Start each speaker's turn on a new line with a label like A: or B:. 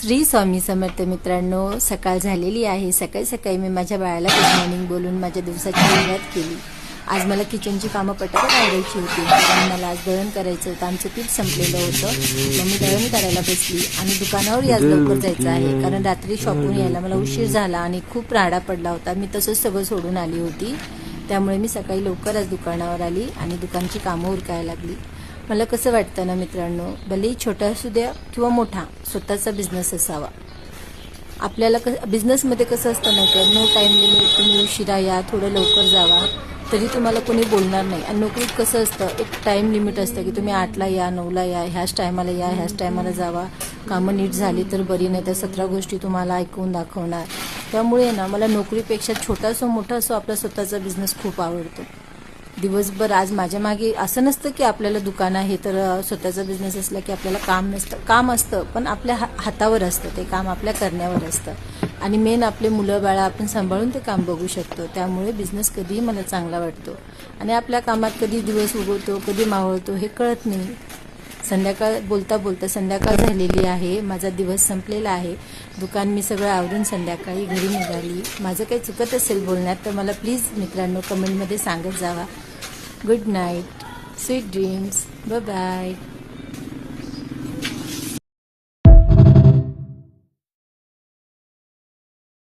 A: श्री स्वामी समर्थ मित्रांनो, सकाळ झालेली आहे। सकाळी सकाळी मी माझ्या बाळाला गुड मॉर्निंग बोलून माझ्या दिवसाची सुरुवात केली। आज मला किचनची कामं पटापट आवरायची होती, कारण मला आज दळण करायचं होतं। आमचं पीठ संपलेलं होतं, मग मी दळण करायला बसली आणि दुकानावर आज लवकर जायचं आहे, कारण रात्री शॉपहून यायला मला उशीर झाला आणि खूप राडा पडला होता। मी तसंच सगळं सोडून आली होती, त्यामुळे मी सकाळी लवकर आज दुकानावर आली आणि दुकानची कामं उरकायला लागली। मला कसं वाटतं ना मित्रांनो, भलेही छोटा असू द्या किंवा मोठा, स्वतःचा बिझनेस असावा। आपल्याला बिझनेसमध्ये कसं असतं नाही का, नो टाईम लिमिट, तुम्ही उशिरा या, थोडं लवकर जावा, तरी तुम्हाला कोणी बोलणार नाही। आणि नोकरीत कसं असतं, एक टाईम लिमिट असतं की तुम्ही 8ला या, 9ला या, ह्याच टायमाला या, ह्याच टायमाला जावा। कामं नीट झाली तर बरी, नाही तर 17 गोष्टी तुम्हाला ऐकून दाखवणार। त्यामुळे ना मला नोकरीपेक्षा छोटा असो मोठा असो, आपला स्वतःचा बिझनेस खूप आवडतो। दिवसभर आज माझ्या मागे असं नसतं की आपल्याला दुकान आहे तर स्वतःचा बिझनेस असला की आपल्याला काम नसतं, काम असतं पण आपल्या हातावर असतं, ते काम आपल्या करण्यावर असतं। आणि मेन आपले मुलं बाळा आपण सांभाळून ते काम बघू शकतो। त्यामुळे बिझनेस कधीही मला चांगला वाटतो आणि आपल्या कामात कधी दिवस उगवतो कधी मावळतो हे कळत नाही। संध्याकाळ बोलता बोलता संध्याकाळ झालेली आहे, माझा दिवस संपलेला आहे। दुकान मी सगळं आवरून संध्याकाळी घरी निघाली। माझं काही चुकत असेल बोलण्यात तर मला प्लीज मित्रांनो कमेंटमध्ये सांगत जावा। Good night, sweet dreams, bye bye.